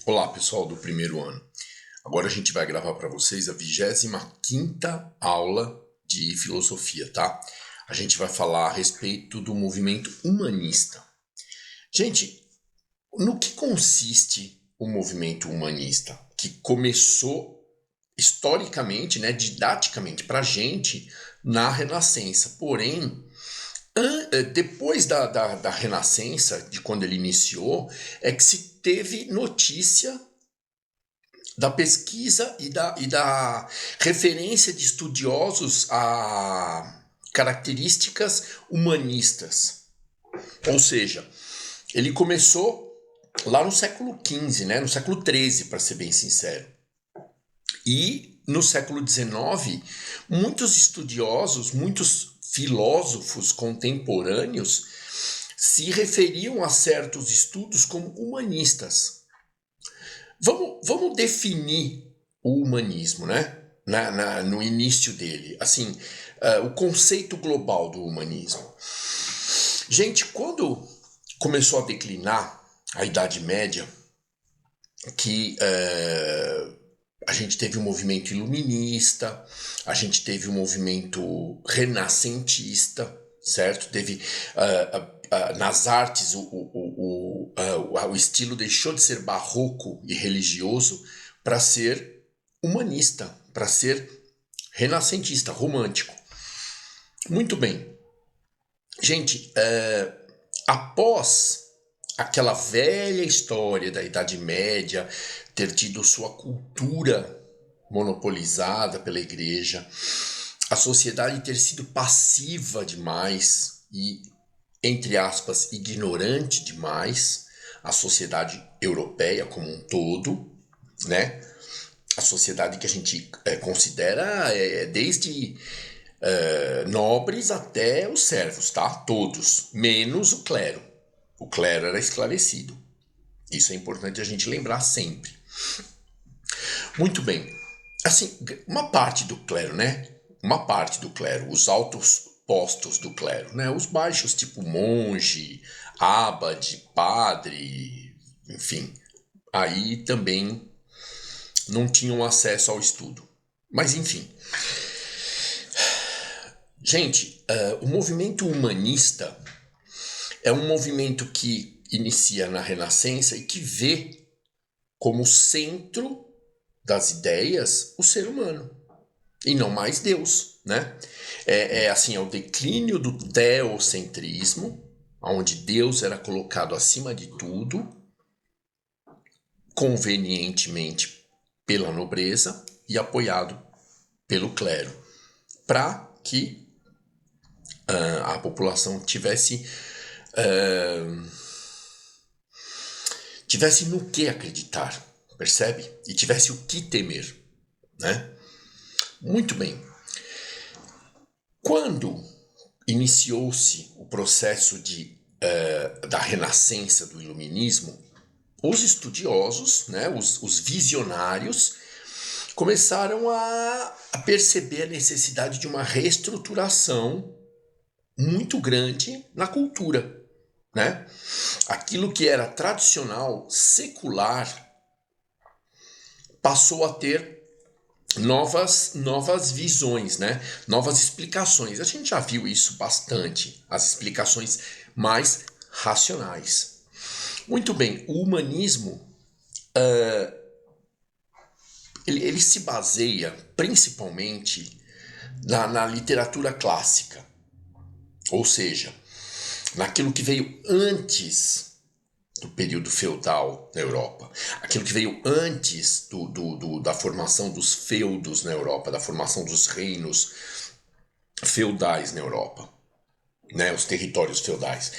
Olá, pessoal do primeiro ano. Agora a gente vai gravar para vocês a 25ª aula de filosofia, tá? A gente vai falar a respeito do movimento humanista. Gente, no que consiste o movimento humanista? Que começou historicamente, né, didaticamente para a gente na Renascença. Porém, depois da Renascença, de quando ele iniciou, é que se teve notícia da pesquisa e da referência de estudiosos a características humanistas. Ou seja, ele começou lá no século XV, né? No século XIII, para ser bem sincero. E no século XIX, muitos estudiosos, muitos filósofos contemporâneos se referiam a certos estudos como humanistas. Vamos definir o humanismo, né? No início dele. Assim, o conceito global do humanismo. Gente, quando começou a declinar a Idade Média, que a gente teve um movimento iluminista, a gente teve um movimento renascentista, certo? Teve nas artes o estilo deixou de ser barroco e religioso para ser humanista, para ser renascentista, romântico. Muito bem. Gente, após aquela velha história da Idade Média ter tido sua cultura monopolizada pela igreja, a sociedade ter sido passiva demais e, entre aspas, ignorante demais, a sociedade europeia como um todo, né? A sociedade que a gente considera desde nobres até os servos, tá? Todos, menos o clero. O clero era esclarecido. Isso é importante a gente lembrar sempre. Muito bem. Assim, uma parte do clero, né? Uma parte do clero, os altos postos do clero, né? Os baixos, tipo monge, abade, padre, enfim. Aí também não tinham acesso ao estudo. Mas enfim. Gente, o movimento humanista é um movimento que inicia na Renascença e que vê como centro das ideias o ser humano e não mais Deus, né? É o declínio do teocentrismo, onde Deus era colocado acima de tudo, convenientemente pela nobreza e apoiado pelo clero, para que a população tivesse no que acreditar, percebe? E tivesse o que temer, né? Muito bem. Quando iniciou-se o processo da renascença do iluminismo, os estudiosos, né, os visionários, começaram a perceber a necessidade de uma reestruturação muito grande na cultura, né? Aquilo que era tradicional, secular, passou a ter novas visões, né? Novas explicações. A gente já viu isso bastante, as explicações mais racionais. Muito bem, o humanismo ele se baseia principalmente na literatura clássica, ou seja, naquilo que veio antes do período feudal na Europa, aquilo que veio antes da formação dos feudos na Europa, da formação dos reinos feudais na Europa, né, os territórios feudais.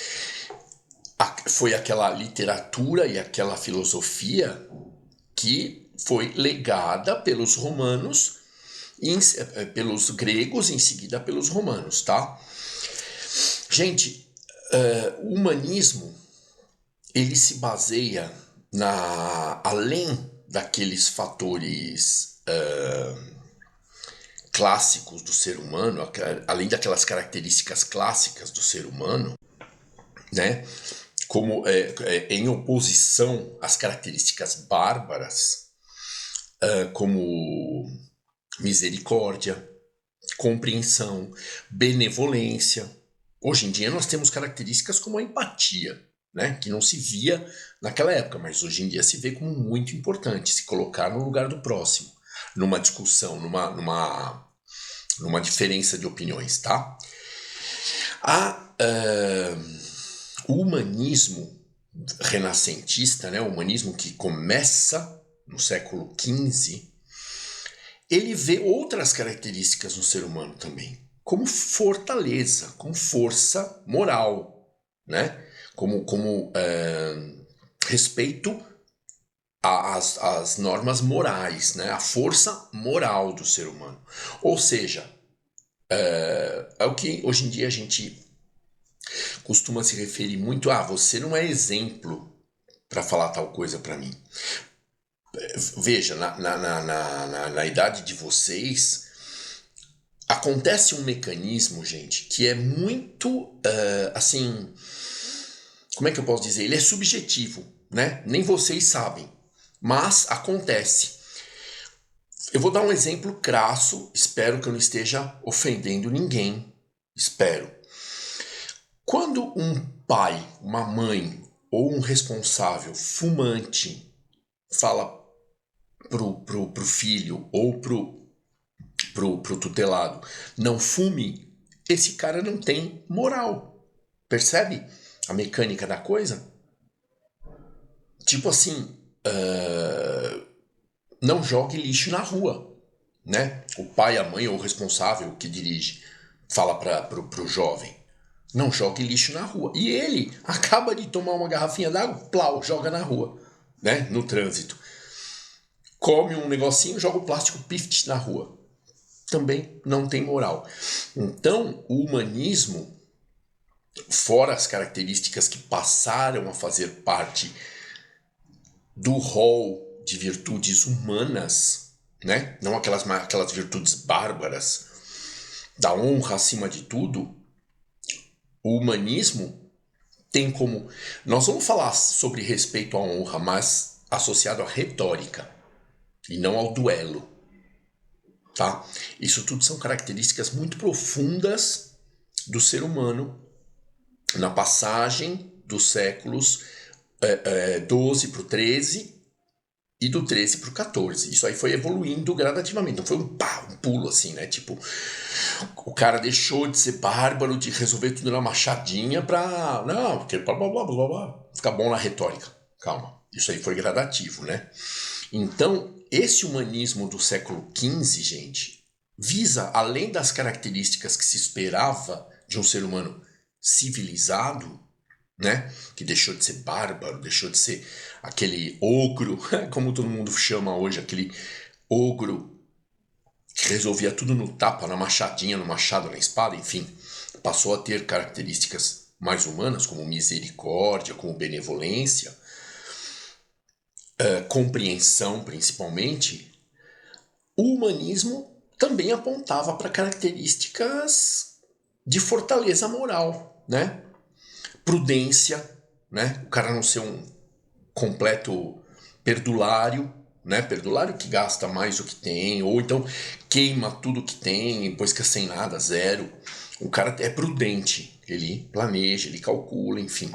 Foi aquela literatura e aquela filosofia que foi legada pelos romanos, pelos gregos, em seguida pelos romanos, tá? Gente, o humanismo ele se baseia além daqueles fatores clássicos do ser humano, além daquelas características clássicas do ser humano, né? como em oposição às características bárbaras, como misericórdia, compreensão, benevolência. Hoje em dia nós temos características como a empatia, né? Que não se via naquela época, mas hoje em dia se vê como muito importante, se colocar no lugar do próximo, numa discussão, numa diferença de opiniões, tá? O humanismo renascentista, né? O humanismo que começa no século XV, ele vê outras características no ser humano também, como fortaleza, como força moral, né? Como respeito às normas morais, né? A força moral do ser humano. Ou seja, é o que hoje em dia a gente costuma se referir muito a você não é exemplo para falar tal coisa para mim. Veja, na idade de vocês, acontece um mecanismo, gente, que é muito, assim, como é que eu posso dizer? Ele é subjetivo, né? Nem vocês sabem, mas acontece. Eu vou dar um exemplo crasso, espero que eu não esteja ofendendo ninguém, espero. Quando um pai, uma mãe ou um responsável fumante fala pro filho ou pro tutelado, não fume, esse cara não tem moral. Percebe a mecânica da coisa? Tipo assim, não jogue lixo na rua, né? O pai, a mãe ou o responsável que dirige fala pro jovem, não jogue lixo na rua. E ele acaba de tomar uma garrafinha d'água, plau, joga na rua, né? No trânsito. Come um negocinho, joga o plástico pift na rua. Também não tem moral. Então, o humanismo, fora as características que passaram a fazer parte do rol de virtudes humanas, né? Não aquelas virtudes bárbaras, da honra acima de tudo, o humanismo tem como... Nós vamos falar sobre respeito à honra, mas associado à retórica e não ao duelo. Tá? Isso tudo são características muito profundas do ser humano na passagem dos séculos 12 para o 13 e do 13 para o 14. Isso aí foi evoluindo gradativamente, não foi um pulo assim, né? Tipo, o cara deixou de ser bárbaro, de resolver tudo na machadinha pra... Não, porque blá blá blá blá blá. Fica bom na retórica. Calma, isso aí foi gradativo, né? Então, esse humanismo do século XV, gente, visa, além das características que se esperava de um ser humano civilizado, né? Que deixou de ser bárbaro, deixou de ser aquele ogro, como todo mundo chama hoje, aquele ogro que resolvia tudo no tapa, na machadinha, no machado, na espada, enfim. Passou a ter características mais humanas, como misericórdia, como benevolência, compreensão principalmente. O humanismo também apontava para características de fortaleza moral, né? Prudência, né? O cara não ser um completo perdulário, né? Perdulário que gasta mais do que tem, ou então queima tudo que tem, depois fica sem nada, zero. O cara é prudente, ele planeja, ele calcula, enfim.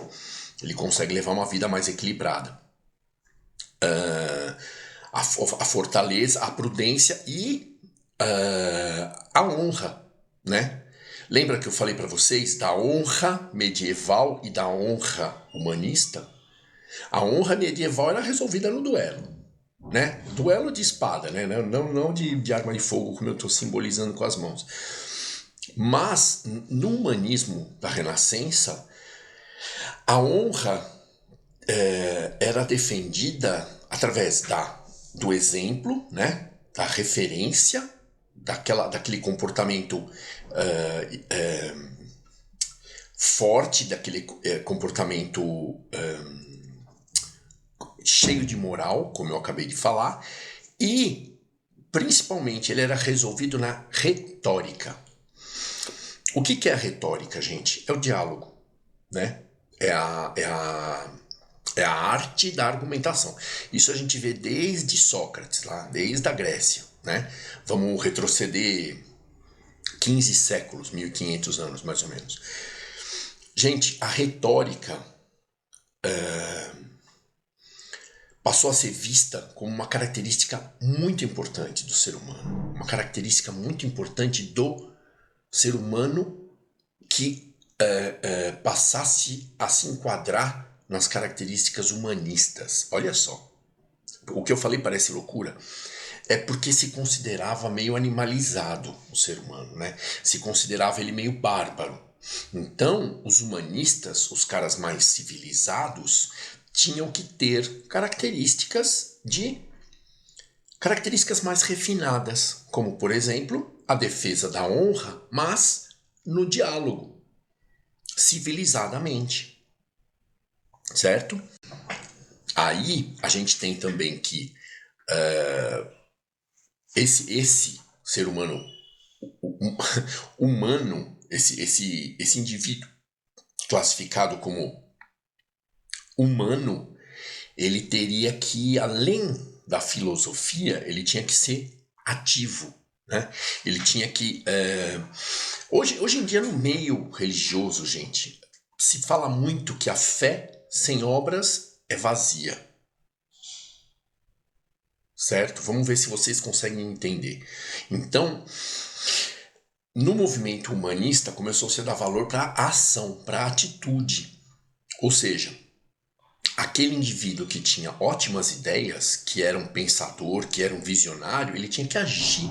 Ele consegue levar uma vida mais equilibrada. A fortaleza, a prudência e a honra, né? Lembra que eu falei para vocês da honra medieval e da honra humanista? A honra medieval era resolvida no duelo, né? Duelo de espada, né? Não de arma de fogo, como eu estou simbolizando com as mãos. Mas no humanismo da Renascença, a honra era defendida através do exemplo, né? Da referência, daquele comportamento forte, daquele comportamento cheio de moral, como eu acabei de falar, e principalmente ele era resolvido na retórica. O que é a retórica, gente? É o diálogo, né? é a arte da argumentação. Isso a gente vê desde Sócrates, lá, desde a Grécia, né? Vamos retroceder 15 séculos, 1500 anos mais ou menos. Gente, a retórica passou a ser vista como uma característica muito importante do ser humano. Uma característica muito importante do ser humano que passasse a se enquadrar nas características humanistas. Olha só, o que eu falei parece loucura, é porque se considerava meio animalizado o ser humano, né? Se considerava ele meio bárbaro. Então, os humanistas, os caras mais civilizados, tinham que ter características mais refinadas, como, por exemplo, a defesa da honra, mas no diálogo, civilizadamente. Certo? Aí a gente tem também que esse ser humano humano, esse indivíduo classificado como humano, ele teria que, além da filosofia, ele tinha que ser ativo, né? Ele tinha que... Hoje em dia, no meio religioso, gente, se fala muito que a fé sem obras é vazia. Certo? Vamos ver se vocês conseguem entender. Então, no movimento humanista, começou-se a dar valor para a ação, para a atitude. Ou seja, aquele indivíduo que tinha ótimas ideias, que era um pensador, que era um visionário, ele tinha que agir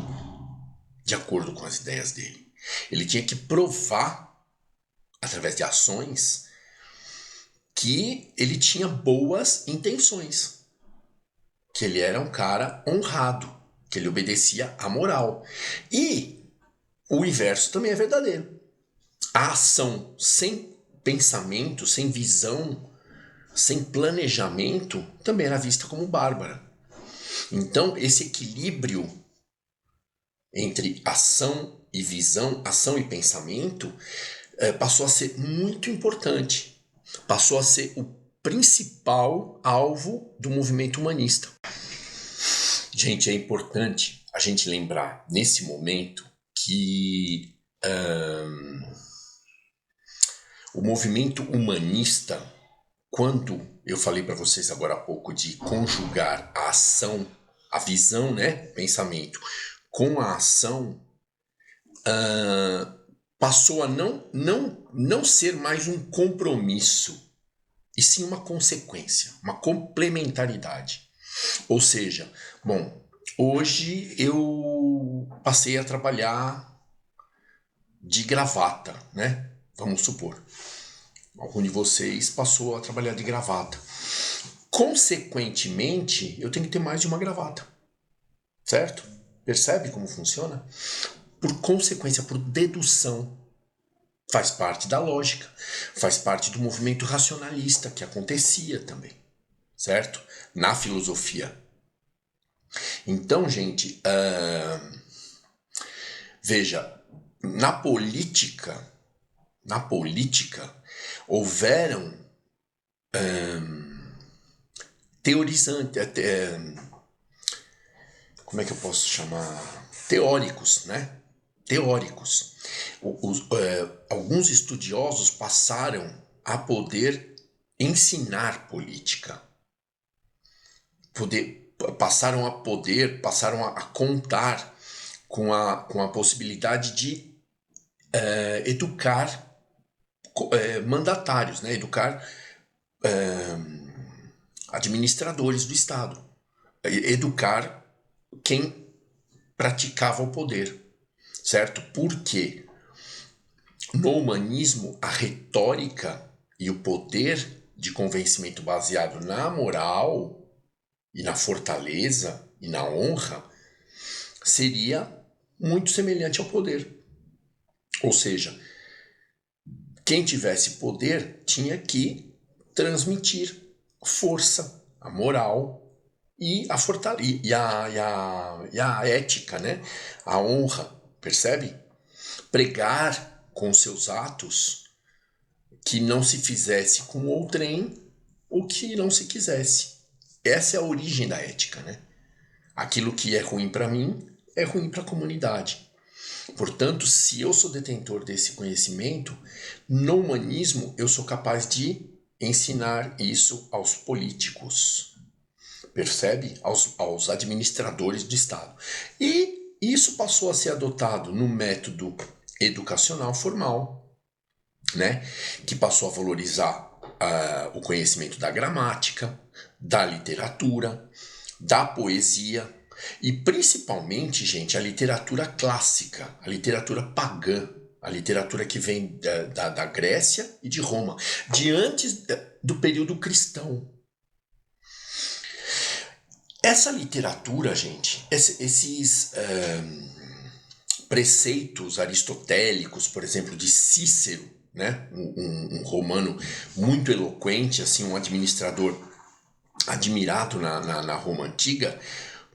de acordo com as ideias dele. Ele tinha que provar, através de ações, que ele tinha boas intenções, que ele era um cara honrado, que ele obedecia à moral. E o inverso também é verdadeiro. A ação sem pensamento, sem visão, sem planejamento, também era vista como bárbara. Então, esse equilíbrio entre ação e visão, ação e pensamento, passou a ser muito importante. Passou a ser o principal alvo do movimento humanista. Gente, é importante a gente lembrar nesse momento que o movimento humanista, quando eu falei para vocês agora há pouco de conjugar a ação, a visão, né, pensamento, com a ação, passou a não ser mais um compromisso, e sim uma consequência, uma complementaridade. Ou seja, bom, hoje eu passei a trabalhar de gravata, né? Vamos supor. Algum de vocês passou a trabalhar de gravata. Consequentemente, eu tenho que ter mais de uma gravata. Certo? Percebe como funciona? Por consequência, por dedução. Faz parte da lógica. Faz parte do movimento racionalista que acontecia também. Certo? Na filosofia. Então, gente, veja, na política, houveram teorizantes, como é que eu posso chamar? Teóricos, né? Teóricos. Alguns estudiosos passaram a poder ensinar política. Passaram a contar com a possibilidade de educar mandatários, né? Educar administradores do Estado, educar quem praticava o poder, certo? Porque no humanismo a retórica e o poder de convencimento baseado na moral e na fortaleza e na honra seria muito semelhante ao poder. Ou seja, quem tivesse poder tinha que transmitir força, a moral e a fortaleza e a ética, né? A honra, percebe? Pregar com seus atos que não se fizesse com outrem o que não se quisesse. Essa é a origem da ética, né? Aquilo que é ruim para mim é ruim para a comunidade. Portanto, se eu sou detentor desse conhecimento, no humanismo eu sou capaz de ensinar isso aos políticos, percebe? Aos administradores do Estado. E isso passou a ser adotado no método educacional formal, né? Que passou a valorizar o conhecimento da gramática, da literatura, da poesia e principalmente, gente, a literatura clássica, a literatura pagã, a literatura que vem da Grécia e de Roma, de antes do período cristão. Essa literatura, gente, esses preceitos aristotélicos, por exemplo, de Cícero, né? Um romano muito eloquente, assim, um administrador admirado na Roma Antiga,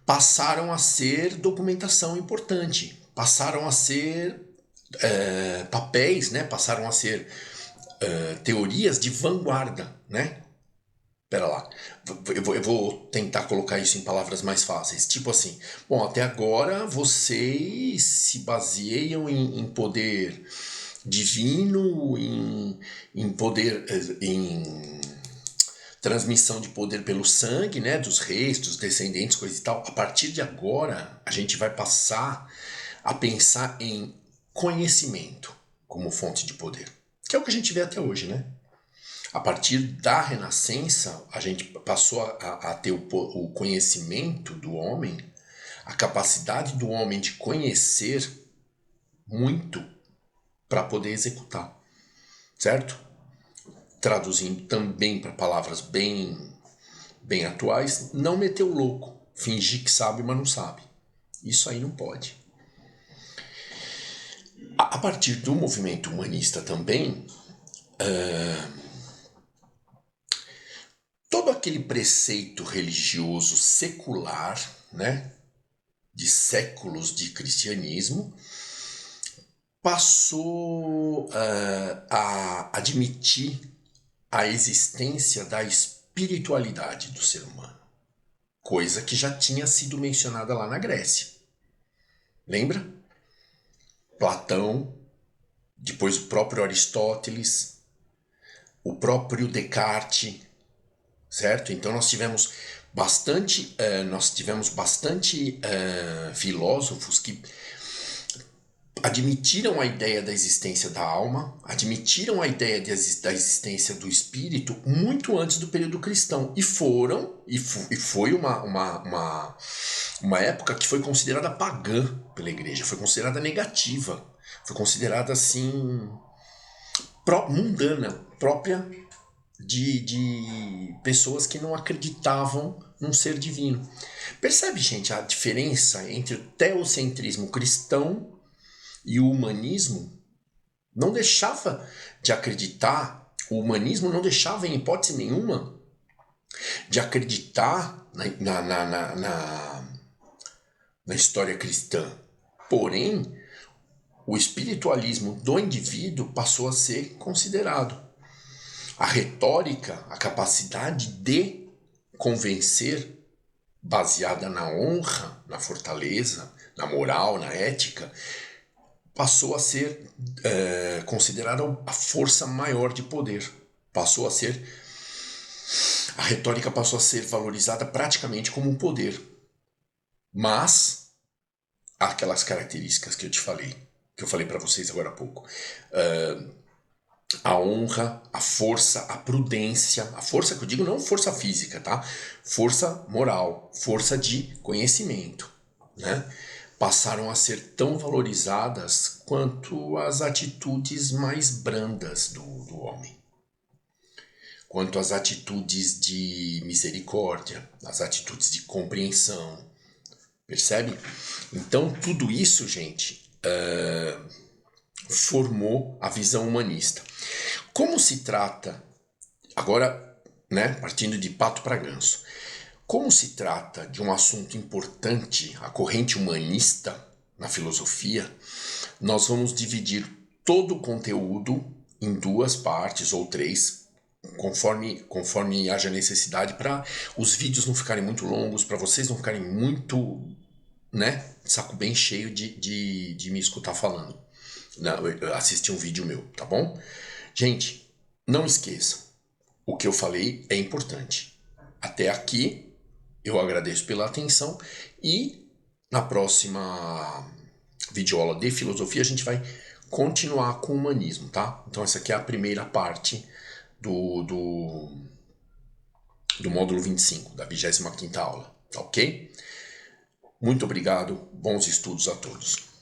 passaram a ser documentação importante, passaram a ser papéis, né? Passaram a ser teorias de vanguarda, né? Pera lá, eu vou tentar colocar isso em palavras mais fáceis. Tipo assim, bom, até agora vocês se baseiam em poder divino, em poder, em transmissão de poder pelo sangue, né, dos reis, dos descendentes, coisa e tal. A partir de agora, a gente vai passar a pensar em conhecimento como fonte de poder, que é o que a gente vê até hoje, né? A partir da Renascença, a gente passou a ter o conhecimento do homem, a capacidade do homem de conhecer muito para poder executar, certo? Traduzindo também para palavras bem atuais, não meter o louco, fingir que sabe, mas não sabe. Isso aí não pode. A partir do movimento humanista também, todo aquele preceito religioso secular, né, de séculos de cristianismo, passou a admitir a existência da espiritualidade do ser humano, coisa que já tinha sido mencionada lá na Grécia. Lembra? Platão, depois o próprio Aristóteles, o próprio Descartes, certo? Então nós tivemos bastante filósofos que admitiram a ideia da existência da alma, admitiram a ideia da existência do espírito muito antes do período cristão. E foi uma época que foi considerada pagã pela igreja, foi considerada negativa, foi considerada assim mundana, própria de pessoas que não acreditavam num ser divino. Percebe, gente, a diferença entre o teocentrismo cristão e o humanismo? Não deixava de acreditar, o humanismo não deixava em hipótese nenhuma de acreditar na história cristã. Porém, o espiritualismo do indivíduo passou a ser considerado. A retórica, a capacidade de convencer, baseada na honra, na fortaleza, na moral, na ética, passou a ser considerada a força maior de poder. A retórica passou a ser valorizada praticamente como um poder. Mas, aquelas características que eu falei para vocês agora há pouco, a honra, a força, a prudência, a força que eu digo não força física, tá? Força moral, força de conhecimento, né? Passaram a ser tão valorizadas quanto as atitudes mais brandas do homem, quanto as atitudes de misericórdia, as atitudes de compreensão, percebe? Então tudo isso, gente, formou a visão humanista. Como se trata, agora, né, partindo de pato para ganso, como se trata de um assunto importante, a corrente humanista na filosofia, nós vamos dividir todo o conteúdo em 2 partes ou 3, conforme haja necessidade, para os vídeos não ficarem muito longos, para vocês não ficarem muito, né, saco bem cheio de me escutar falando. Assistir um vídeo meu, tá bom? Gente, não esqueçam, o que eu falei é importante. Até aqui, eu agradeço pela atenção e na próxima videoaula de filosofia a gente vai continuar com o humanismo, tá? Então essa aqui é a primeira parte do módulo 25, da 25ª aula, tá ok? Muito obrigado, bons estudos a todos.